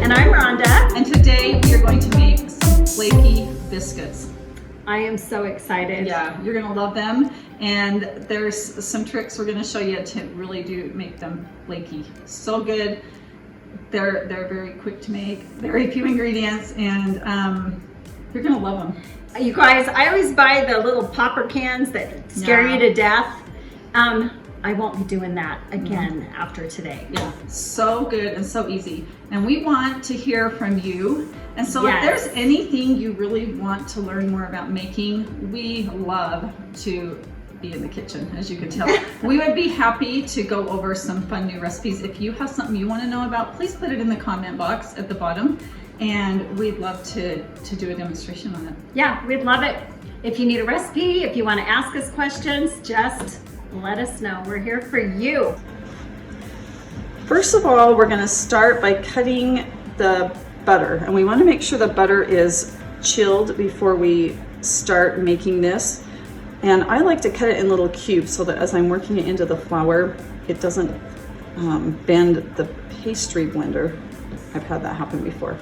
And I'm Rhonda. And today we are going to make some flaky biscuits. I am so excited. Yeah, you're gonna love them. And there's some tricks we're gonna show you to really do make them flaky. So good. They're very quick to make, very few ingredients, and you're gonna love them. You guys, I always buy the little popper cans that scare you to death. I won't be doing that again after today. Yeah, so good and so easy. And we want to hear from you. And so if there's anything you really want to learn more about making, we love to be in the kitchen, as you can tell. We would be happy to go over some fun new recipes. If you have something you want to know about, please put it in the comment box at the bottom, and we'd love to do a demonstration on it. Yeah, we'd love it. If you need a recipe, if you want to ask us questions, just let us know. We're here for you. First of all, we're going to start by cutting the butter, and we want to make sure the butter is chilled before we start making this. And I like to cut it in little cubes so that as I'm working it into the flour, it doesn't bend the pastry blender. I've had that happen before.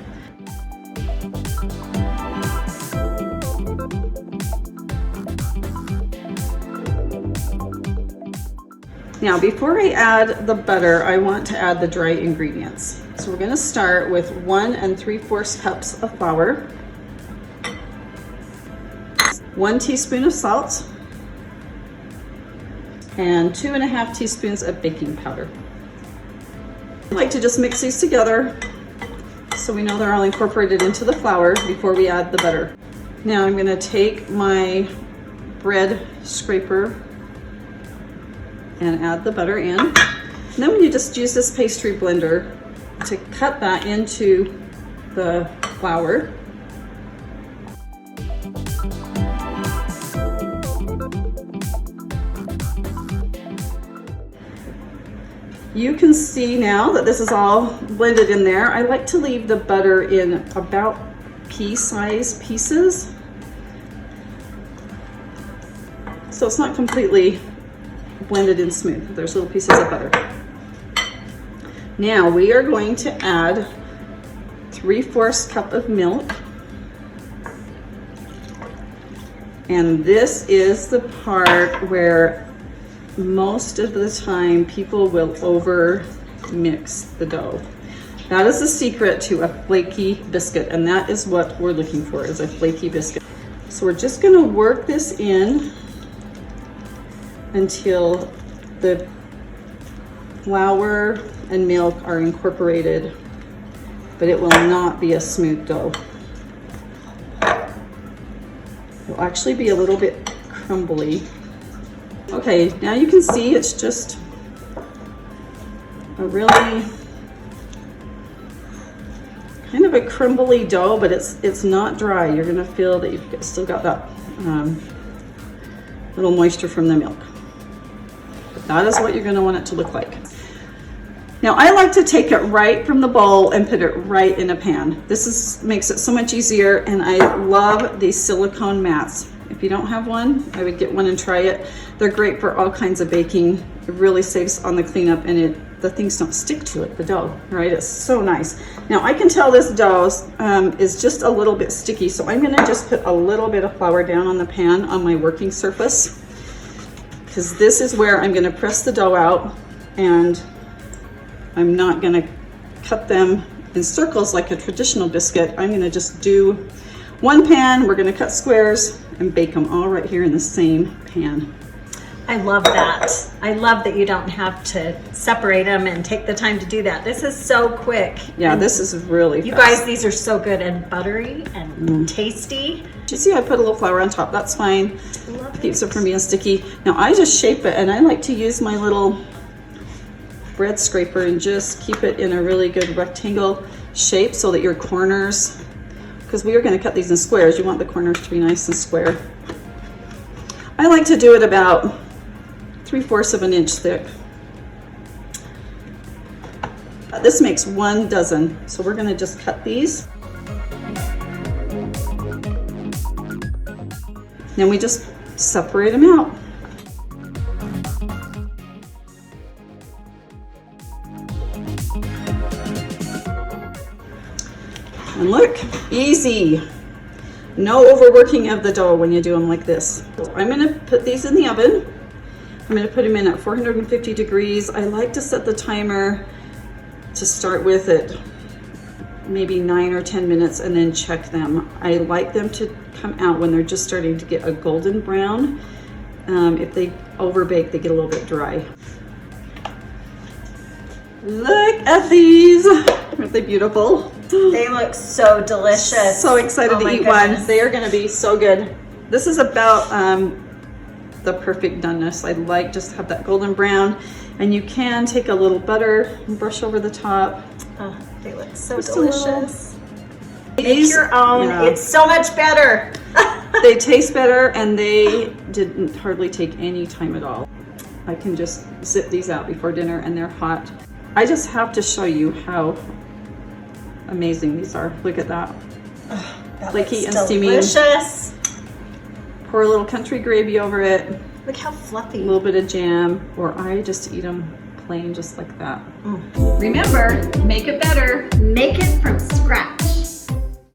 Now, before I add the butter, I want to add the dry ingredients. So we're going to start with 1 3/4 cups of flour, 1 teaspoon of salt, and 2 1/2 teaspoons of baking powder. I like to just mix these together so we know they're all incorporated into the flour before we add the butter. Now I'm going to take my bread scraper and add the butter in. And then when you just use this pastry blender to cut that into the flour. You can see now that this is all blended in there. I like to leave the butter in about pea-sized pieces, so it's not completely blended in smooth. There's little pieces of butter. Now we are going to add 3/4 cup of milk. And this is the part where most of the time people will over mix the dough. That is the secret to a flaky biscuit, and that is what we're looking for, is a flaky biscuit. So we're just going to work this in until the flour and milk are incorporated, but it will not be a smooth dough. It'll actually be a little bit crumbly. Okay, now you can see it's just a really kind of a crumbly dough, but it's not dry. You're gonna feel that you've still got that little moisture from the milk. But that is what you're gonna want it to look like. Now I like to take it right from the bowl and put it right in a pan. This makes it so much easier, and I love these silicone mats. If you don't have one, I would get one and try it. They're great for all kinds of baking. It really saves on the cleanup, and the things don't stick to it, the dough, right? It's so nice. Now I can tell this dough is just a little bit sticky, so I'm gonna just put a little bit of flour down on the pan on my working surface, because this is where I'm gonna press the dough out, and I'm not gonna cut them in circles like a traditional biscuit. I'm gonna just do one pan. We're gonna cut squares and bake them all right here in the same pan. I love that. I love that you don't have to separate them and take the time to do that. This is so quick. Yeah, and this is really fast. You guys, these are so good and buttery and tasty. You see I put a little flour on top. That's fine. Keeps it from being sticky. Now I just shape it, and I like to use my little bread scraper and just keep it in a really good rectangle shape so that your corners, because we are going to cut these in squares, you want the corners to be nice and square. I like to do it about 3/4 of an inch thick. This makes 1 dozen, so we're going to just cut these. Then we just separate them out. And look, easy. No overworking of the dough when you do them like this. So I'm gonna put these in the oven. I'm gonna put them in at 450 degrees. I like to set the timer to start with at maybe 9 or 10 minutes and then check them. I like them to come out when they're just starting to get a golden brown. If they overbake, they get a little bit dry. Look at these. Aren't they beautiful? They look so delicious. So excited to eat goodness. one. They are gonna be so good. This is about the perfect doneness. I like just to have that golden brown, and you can take a little butter and brush over the top. Oh, they look so Just a delicious. Make These- your own. yeah. It's so much better. They taste better, and they didn't hardly take any time at all. I can just zip these out before dinner, and they're hot. I just have to show you how amazing these are. Look at that. That Flaky looks and steaming. delicious. Pour a little country gravy over it, Look how a fluffy. little bit of jam, or I just eat them plain just like that. Mm. Remember, make it better. Make it from scratch.